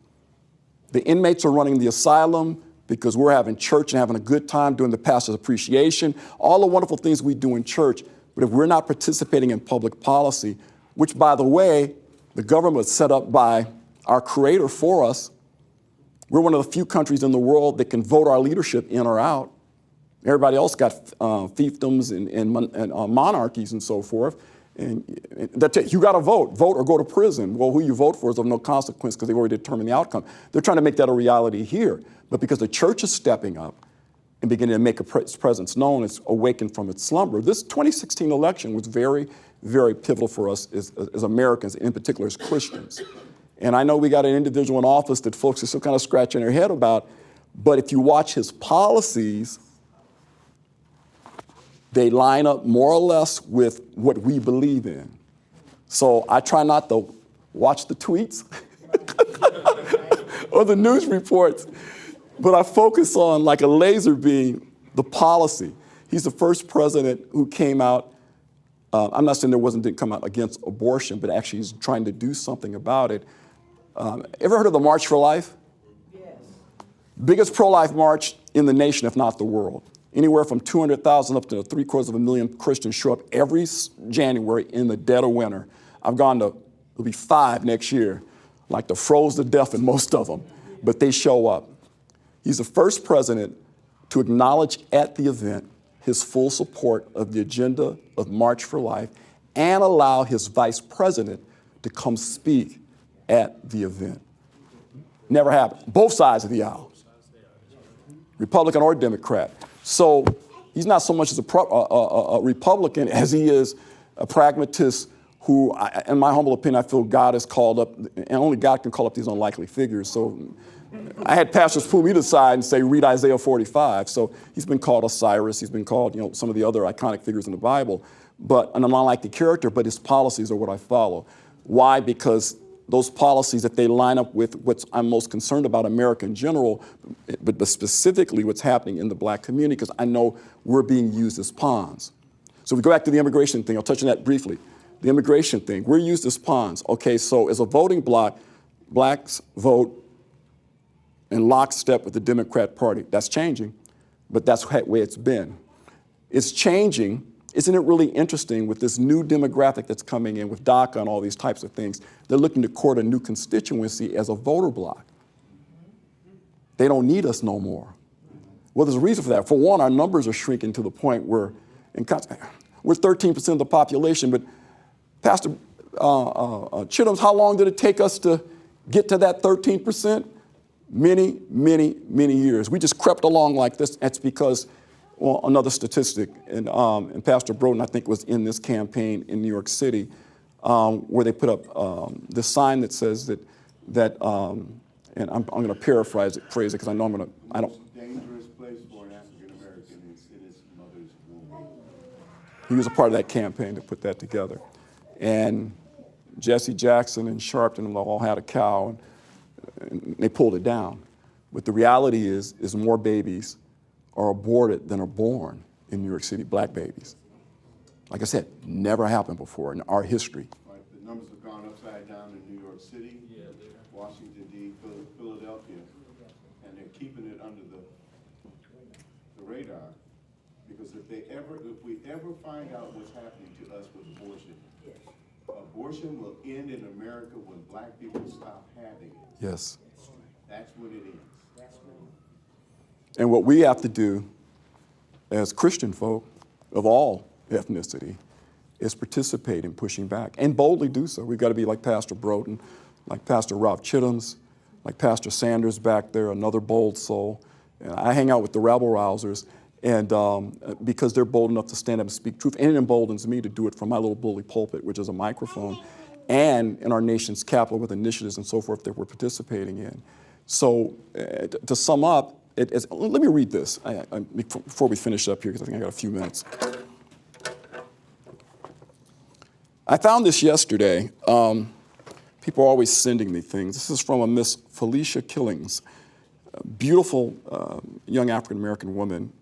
A: The inmates are running the asylum because we're having church and having a good time doing the pastor's appreciation, all the wonderful things we do in church. But if we're not participating in public policy, which, by the way, the government was set up by our Creator for us. We're one of the few countries in the world that can vote our leadership in or out. Everybody else got fiefdoms and monarchies and so forth. And that's it. You got to vote or go to prison. Well, who you vote for is of no consequence because they've already determined the outcome. They're trying to make that a reality here. But because the church is stepping up and beginning to make its presence known, it's awakened from its slumber. This 2016 election was very, very pivotal for us as Americans, in particular as Christians. And I know we got an individual in office that folks are still kind of scratching their head about, but if you watch his policies, they line up more or less with what we believe in. So I try not to watch the tweets or the news reports, but I focus on, like a laser beam, the policy. He's the first president who came out. I'm not saying didn't come out against abortion, but actually he's trying to do something about it. Ever heard of the March for Life? Yes. Biggest pro-life march in the nation, if not the world. Anywhere from 200,000 up to 750,000 Christians show up every January in the dead of winter. I've gone to, it'll be 5 next year, like the froze to death in most of them, but they show up. He's the first president to acknowledge at the event his full support of the agenda of March for Life and allow his vice president to come speak at the event. Never happened. Both sides of the aisle, Republican or Democrat. So he's not so much as a Republican as he is a pragmatist who, in my humble opinion, I feel God has called up, and only God can call up these unlikely figures. So I had pastors pull me to the side and say, read Isaiah 45. So he's been called Osiris. He's been called, some of the other iconic figures in the Bible, but an unlikely character, but his policies are what I follow. Why? Because those policies, that they line up with what I'm most concerned about America in general, but specifically what's happening in the black community, because I know we're being used as pawns. So we go back to the immigration thing. I'll touch on that briefly. The immigration thing, we're used as pawns. Okay, so as a voting bloc, blacks vote in lockstep with the Democrat Party. That's changing, but that's the way it's been. It's changing isn't it really interesting with this new demographic that's coming in with DACA and all these types of things? They're looking to court a new constituency as a voter bloc. They don't need us no more. Well, there's a reason for that. For one, our numbers are shrinking to the point where we're 13% of the population, but Pastor Chittum's, how long did it take us to get to that 13%? Many, many, many years. We just crept along like this. That's because, well, another statistic, and Pastor Broden, I think, was in this campaign in New York City, where they put up this sign that says that and I'm going to paraphrase it because I know I don't.
B: Dangerous place for an African American is in his mother's womb.
A: He was a part of that campaign to put that together. And Jesse Jackson and Sharpton all had a cow, and they pulled it down. But the reality is more babies are aborted than are born in New York City, black babies. Like I said, never happened before in our history.
B: Right, the numbers have gone upside down in New York City, Washington, D.C., Philadelphia, and they're keeping it under the radar. Because if we ever find out what's happening to us with abortion, abortion will end in America when black people stop having it.
A: Yes.
B: That's when it ends.
A: And what we have to do as Christian folk of all ethnicity is participate in pushing back and boldly do so. We've got to be like Pastor Broden, like Pastor Ralph Chittum's, like Pastor Sanders back there, another bold soul. And I hang out with the rabble-rousers, and because they're bold enough to stand up and speak truth, and it emboldens me to do it from my little bully pulpit, which is a microphone, and in our nation's capital with initiatives and so forth that we're participating in. So to sum up, let me read this before we finish up here, because I think I got a few minutes. I found this yesterday. People are always sending me things. This is from a Miss Felicia Killings, a beautiful young African-American woman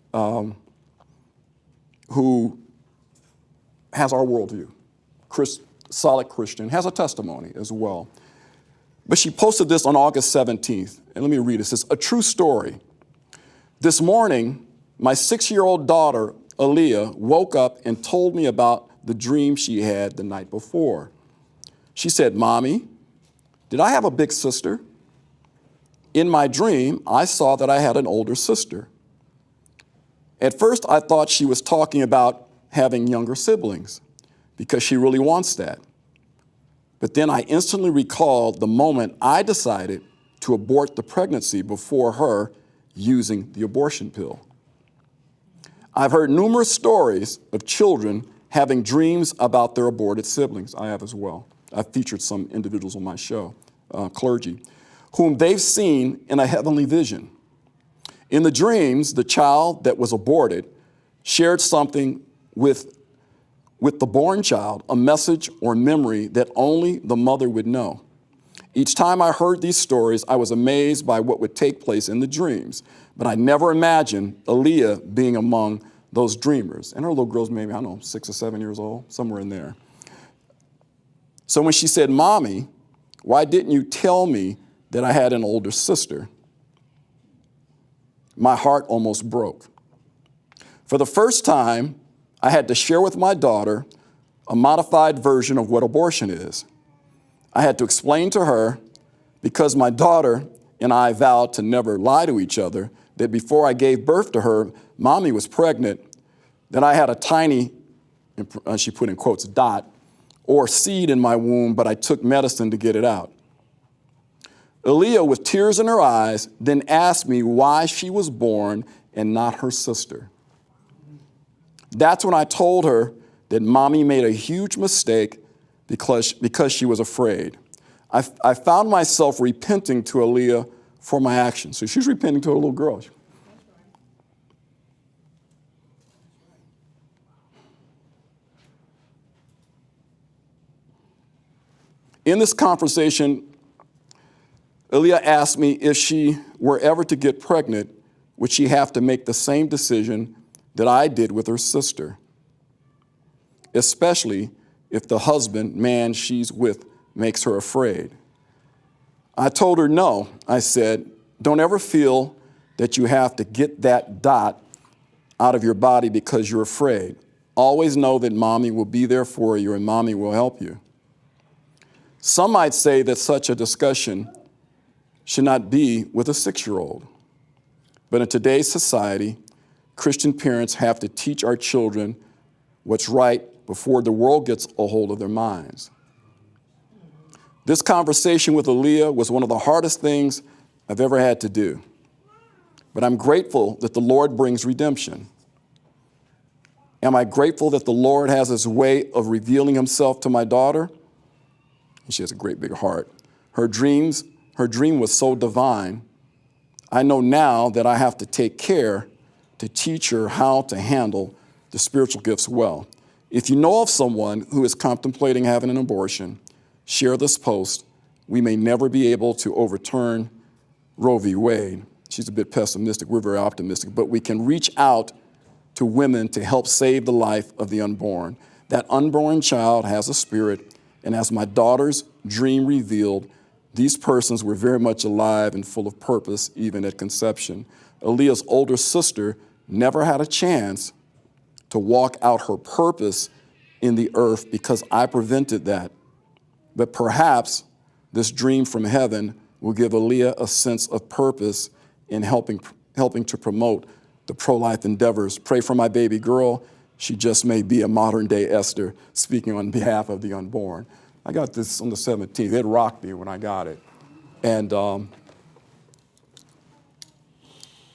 A: who has our worldview, solid Christian, has a testimony as well. But she posted this on August 17th, and let me read it. It says, "A true story. This morning, my 6-year-old daughter, Aaliyah, woke up and told me about the dream she had the night before. She said, 'Mommy, did I have a big sister?' In my dream, I saw that I had an older sister. At first, I thought she was talking about having younger siblings because she really wants that. But then I instantly recalled the moment I decided to abort the pregnancy before her using the abortion pill. I've heard numerous stories of children having dreams about their aborted siblings. I have as well. I've featured some individuals on my show, clergy, whom they've seen in a heavenly vision. In the dreams, the child that was aborted shared something with the born child, a message or memory that only the mother would know. Each time I heard these stories, I was amazed by what would take place in the dreams, but I never imagined Aaliyah being among those dreamers. And her little girl's maybe, 6 or 7 years old, somewhere in there. So when she said, 'Mommy, why didn't you tell me that I had an older sister?' my heart almost broke. For the first time, I had to share with my daughter a modified version of what abortion is. I had to explain to her, because my daughter and I vowed to never lie to each other, that before I gave birth to her, Mommy was pregnant, that I had a tiny, she put in quotes, dot, or seed in my womb, but I took medicine to get it out. Aaliyah, with tears in her eyes, then asked me why she was born and not her sister. That's when I told her that Mommy made a huge mistake because she was afraid. I found myself repenting to Aaliyah for my actions. So she's repenting to her little girl. In this conversation, Aaliyah asked me if she were ever to get pregnant, would she have to make the same decision that I did with her sister, especially if the man she's with makes her afraid. I told her no. I said, don't ever feel that you have to get that dot out of your body because you're afraid. Always know that mommy will be there for you and mommy will help you. Some might say that such a discussion should not be with a 6-year-old. But in today's society, Christian parents have to teach our children what's right before the world gets a hold of their minds. This conversation with Aaliyah was one of the hardest things I've ever had to do. But I'm grateful that the Lord brings redemption. Am I grateful that the Lord has his way of revealing himself to my daughter? She has a great big heart. Her dream was so divine. I know now that I have to take care to teach her how to handle the spiritual gifts well. If you know of someone who is contemplating having an abortion, share this post. We may never be able to overturn Roe v. Wade. She's a bit pessimistic. We're very optimistic. But we can reach out to women to help save the life of the unborn. That unborn child has a spirit, and as my daughter's dream revealed, these persons were very much alive and full of purpose, even at conception. Aaliyah's older sister never had a chance to walk out her purpose in the earth because I prevented that. But perhaps this dream from heaven will give Aaliyah a sense of purpose in helping to promote the pro-life endeavors. Pray for my baby girl. She just may be a modern-day Esther, speaking on behalf of the unborn. I got this on the 17th. It rocked me when I got it. And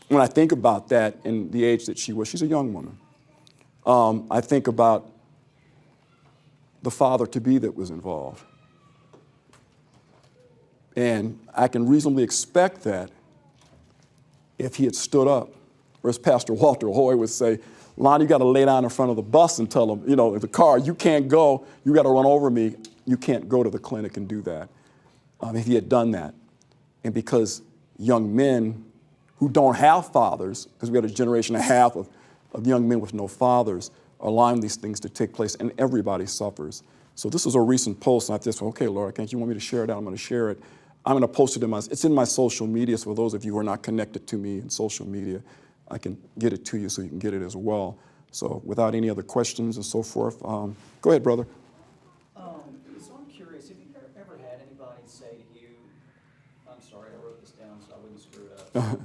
A: when I think about that in the age that she was, she's a young woman. I think about the father-to-be that was involved. And I can reasonably expect that if he had stood up, or as Pastor Walter Hoy would say, Lonnie, you got to lay down in front of the bus and tell him, in the car, you can't go, you got to run over me, you can't go to the clinic and do that. If he had done that. And because young men who don't have fathers, because we got a generation and a half of young men with no fathers, are allowing these things to take place, and everybody suffers. So this was a recent post, and I just said, okay, Lord, can't you want me to share it out? I'm going to share it. I'm going to post it it's in my social media, so for those of you who are not connected to me in social media, I can get it to you so you can get it as well. So without any other questions and so forth, go ahead, brother.
D: So I'm curious, have you ever had anybody say to you, I'm sorry, I wrote this down so I wouldn't screw it up.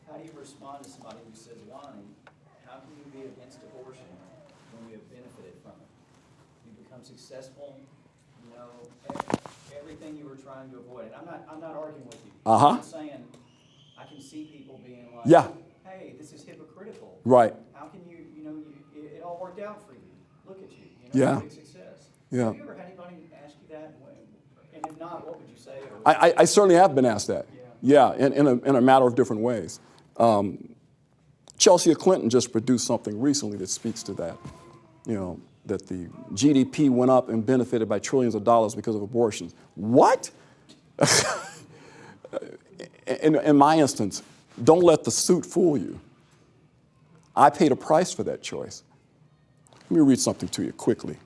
D: How do you respond to somebody who says, Lonnie, how can you be against abortion when you have benefited from it? You become successful, everything you were trying to avoid. And I'm not arguing with you. I'm saying I can see people being like,
A: yeah.
D: Hey, this is hypocritical.
A: Right.
D: How can you, it all worked out for you. Look at you,
A: Yeah.
D: big success.
A: Yeah.
D: Have you ever had anybody ask you that? And if not, what would you say?
A: I certainly have been asked that. Yeah, in a matter of different ways. Chelsea Clinton just produced something recently that speaks to that. That the GDP went up and benefited by trillions of dollars because of abortions. What? In my instance, don't let the suit fool you. I paid a price for that choice. Let me read something to you quickly.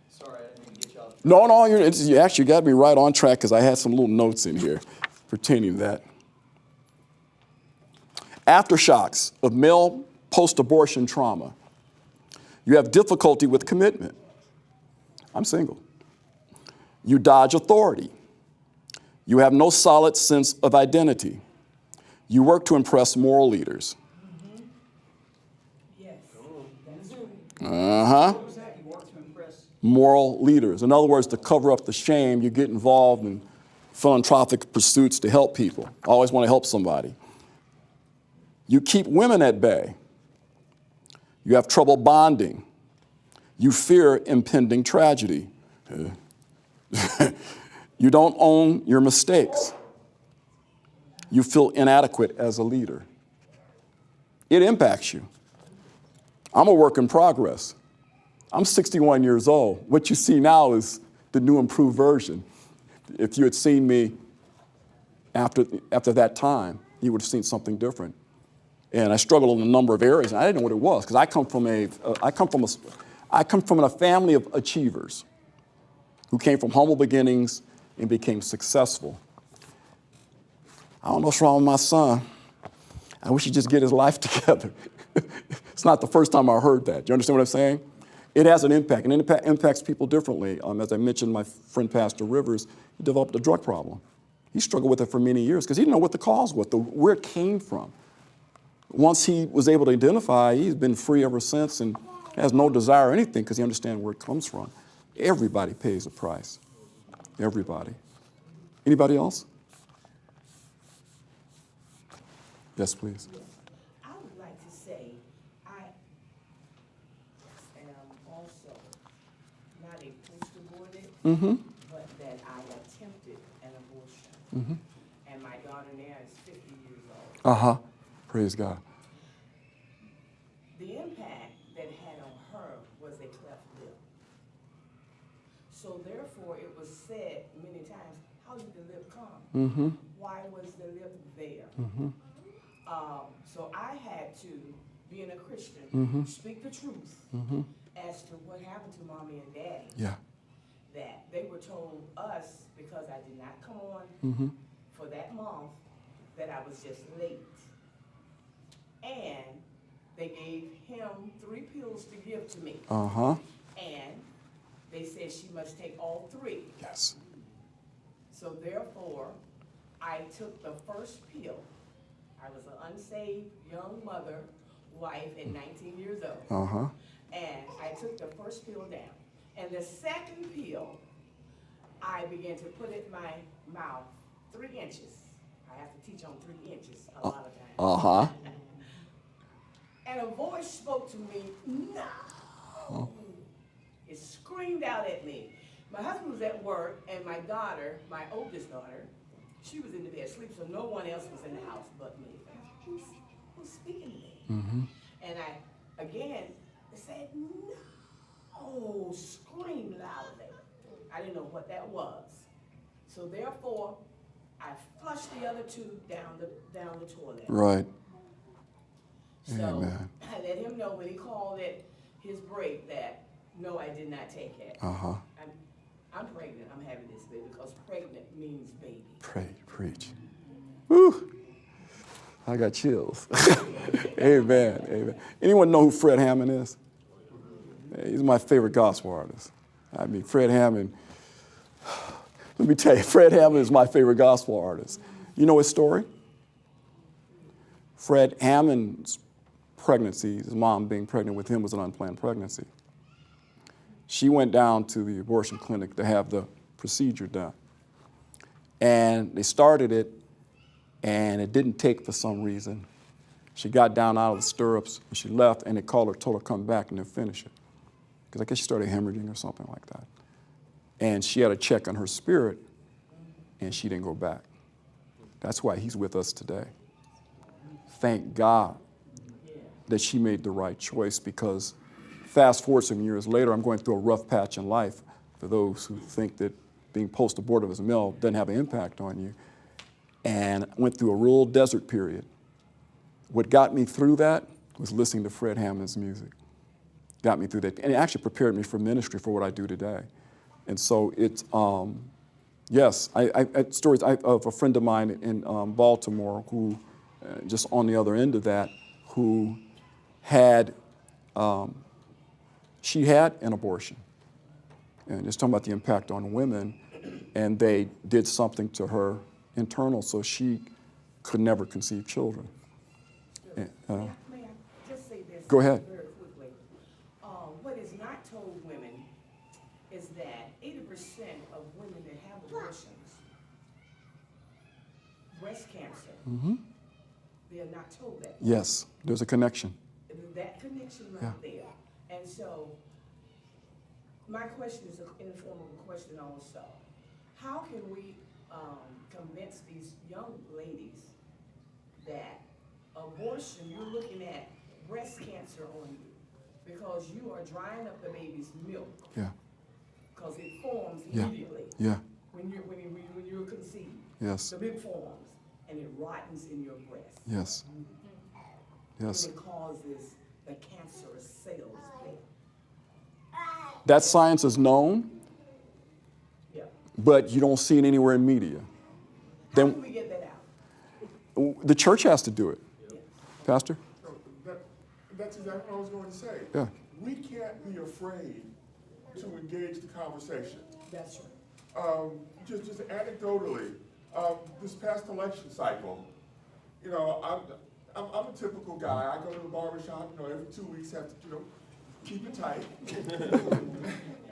D: Sorry, I didn't mean to get you off.
A: No, you actually got me right on track because I had some little notes in here pertaining to that. Aftershocks of male post-abortion trauma. You have difficulty with commitment. I'm single. You dodge authority. You have no solid sense of identity. You work to impress moral leaders.
D: Yes.
A: Uh-huh.
D: What was that? You work to impress?
A: Moral leaders. In other words, to cover up the shame, you get involved in philanthropic pursuits to help people. I always want to help somebody. You keep women at bay. You have trouble bonding. You fear impending tragedy. You don't own your mistakes. You feel inadequate as a leader. It impacts you. I'm a work in progress. I'm 61 years old. What you see now is the new improved version. If you had seen me after that time, you would have seen something different. And I struggled in a number of areas, and I didn't know what it was because I come from a family of achievers who came from humble beginnings and became successful. I don't know what's wrong with my son. I wish he'd just get his life together. It's not the first time I heard that. Do you understand what I'm saying? It has an impact, and it impacts people differently. As I mentioned, my friend Pastor Rivers, he developed a drug problem. He struggled with it for many years because he didn't know what the cause was, where it came from. Once he was able to identify, he's been free ever since and has no desire or anything because he understands where it comes from. Everybody pays a price. Everybody. Anybody else? Yes, please.
E: I would like to say, I am also not a post-aborted, but that I attempted an abortion. And my daughter now is 50 years old.
A: Uh-huh. Praise God.
E: The impact that it had on her was a cleft lip. So therefore, it was said many times, how did the lip come? Why was the lip there? So I had to, being a Christian, speak the truth as to what happened to mommy and daddy.
A: Yeah.
E: That they were told us, because I did not come on for that month, that I was just late. And they gave him 3 pills to give to me.
A: Uh-huh.
E: And they said she must take all 3.
A: Yes.
E: So therefore, I took the first pill. I was an unsaved young mother, wife at 19 years old.
A: Uh-huh.
E: And I took the first pill down. And the second pill, I began to put it in my mouth 3 inches. I have to teach on 3 inches a lot of times.
A: Uh-huh.
E: And a voice spoke to me, no. It screamed out at me. My husband was at work, and my daughter, my oldest daughter, she was in the bed asleep, so no one else was in the house but me. Who's speaking to me? And I, again, said, no, screamed loudly. I didn't know what that was. So therefore, I flushed the other 2 down the toilet.
A: Right.
E: So
A: Amen.
E: I let him know when he called it his break that, no, I did not take it.
A: Uh-huh.
E: I'm pregnant. I'm having this baby because pregnant means baby.
A: Preach. Woo. I got chills. Amen. Amen. Anyone know who Fred Hammond is? He's my favorite gospel artist. I mean, Fred Hammond, let me tell you, Fred Hammond is my favorite gospel artist. You know his story? Fred Hammond's pregnancy, his mom being pregnant with him, was an unplanned pregnancy. She went down to the abortion clinic to have the procedure done. And they started it, and it didn't take for some reason. She got down out of the stirrups, and she left, and they called her, told her to come back and then finish it. Because I guess she started hemorrhaging or something like that. And she had a check on her spirit, and she didn't go back. That's why he's with us today. Thank God that she made the right choice, because fast forward some years later, I'm going through a rough patch in life. For those who think that being post-abortive as a male doesn't have an impact on you. And I went through a real desert period. What got me through that was listening to Fred Hammond's music. Got me through that. And it actually prepared me for ministry for what I do today. And so it's, yes, I stories of a friend of mine in Baltimore who, just on the other end of that, who had, she had an abortion. And it's talking about the impact on women, and they did something to her internal so she could never conceive children.
E: May I just say this?
A: Go ahead.
E: Very quickly. What is not told women is that 80% of women that have abortions, breast cancer, they are not told that.
A: Yes, there's a connection.
E: That connection right there. And so, my question is in the form of a question also. How can we convince these young ladies that abortion, you're looking at breast cancer on you because you are drying up the baby's milk?
A: Yeah.
E: Because it forms
A: Yeah.
E: immediately
A: Yeah.
E: when you're conceived.
A: Yes.
E: The milk forms and it rottens in your breast.
A: Yes. Yes.
E: And it causes the cancerous cells there.
A: That science is known,
E: Yeah.
A: but you don't see it anywhere in media.
E: How
A: Then
E: can we get that out?
A: the church has to do it. Pastor?
F: So that That's exactly what I was going to say.
A: Yeah.
F: We can't be afraid to engage the conversation.
E: That's right.
F: Just anecdotally, this past election cycle, you know, I'm a typical guy. I go to the barbershop, you know, every 2 weeks, have to, you know, keep it tight.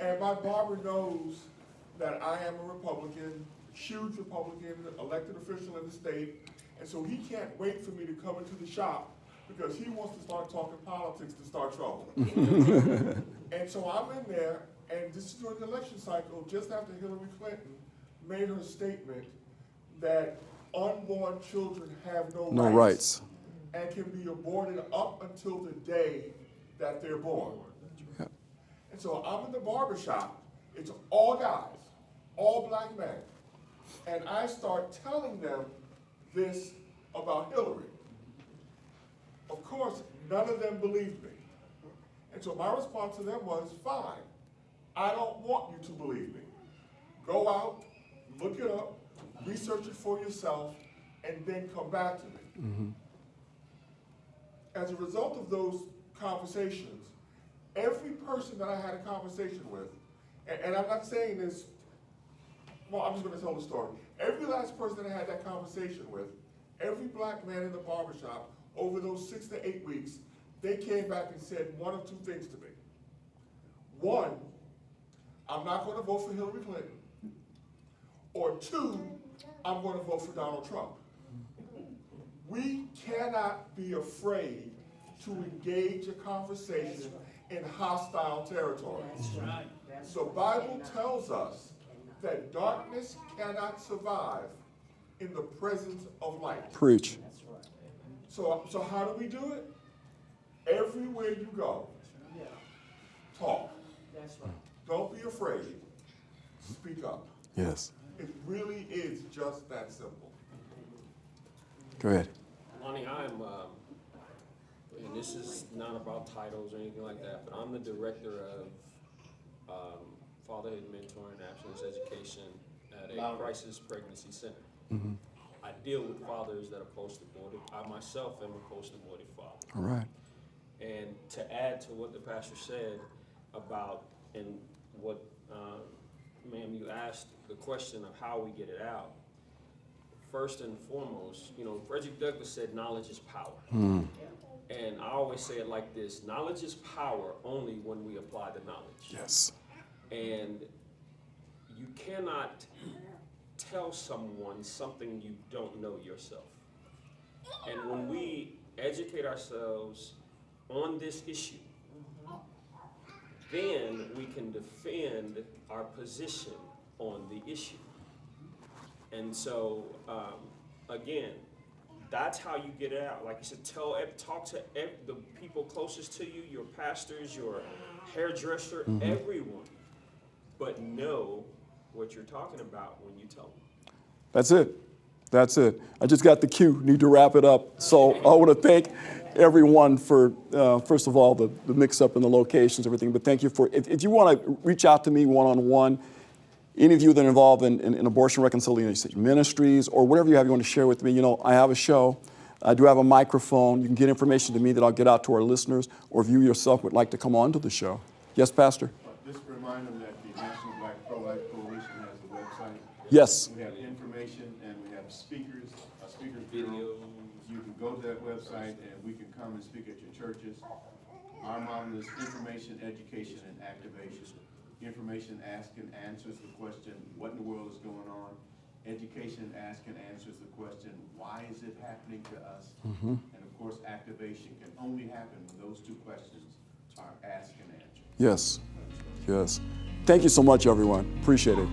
F: And my barber knows that I am a Republican, huge Republican, elected official in the state, and so he can't wait for me to come into the shop because he wants to start talking politics to start trouble. And so I'm in there, and this is during the election cycle, just after Hillary Clinton made her statement that unborn children have
A: No rights.
F: and can be aborted up until the day that they're born.
A: Yeah.
F: And so I'm in the barbershop, it's all guys, all black men, and I start telling them this about Hillary. Of course, none of them believed me. And so my response to them was, fine, I don't want you to believe me. Go out, look it up, research it for yourself, and then come back to me.
A: Mm-hmm.
F: As a result of those conversations, every person that I had a conversation with, and I'm not saying this, well, I'm just gonna tell the story. Every last person that I had that conversation with, every black man in the barbershop, over those 6 to 8 weeks, they came back and said one of two things to me. One, I'm not gonna vote for Hillary Clinton. Or two, I'm gonna vote for Donald Trump. We cannot be afraid to engage a conversation in hostile territory.
E: That's right. That's
F: The
E: right.
F: Bible tells us that darkness cannot survive in the presence of light.
A: Preach.
E: That's right.
F: So how do we do it? Everywhere you go,
E: Yeah,
F: talk.
E: that's right.
F: Don't be afraid. Speak up.
A: Yes.
F: It really is just that simple.
A: Go ahead.
G: Lonnie, and this is not about titles or anything like that, but I'm the director of Fatherhood Mentoring and Abstinence Education at a crisis pregnancy center.
A: Mm-hmm.
G: I deal with fathers that are post-aborted. I myself am a post-aborted father.
A: All right.
G: And to add to what the pastor said about, and what, ma'am, you asked the question of how we get it out. First and foremost, you know, Frederick Douglass said knowledge is power.
A: Mm.
G: And I always say it like this: knowledge is power only when we apply the knowledge.
A: Yes.
G: And you cannot tell someone something you don't know yourself. And when we educate ourselves on this issue, then we can defend our position on the issue. And so, again, that's how you get it out. Like you said, talk to the people closest to you, your pastors, your hairdresser, everyone. But know what you're talking about when you tell them.
A: That's it. That's it. I just got the cue. Need to wrap it up. So I want to thank everyone for, first of all, the mix-up in the locations, everything. But thank you for, if you want to reach out to me one-on-one, any of you that are involved in abortion reconciliation ministries or whatever you want to share with me, you know, I have a show. I do have a microphone. You can get information to me that I'll get out to our listeners, or if you yourself would like to come on to the show. Yes, Pastor?
B: Just remind them that the National Black Pro-Life Coalition has a website.
A: Yes.
B: We have information and we have speakers, a speakers bureau. You can go to that website and we can come and speak at your churches. Our model is information, education, and activation. Information asks and answers the question, what in the world is going on? Education asks and answers the question, why is it happening to us? And of course, activation can only happen when those two questions are asked and answered.
A: Yes. Yes. Thank you so much, everyone. Appreciate it.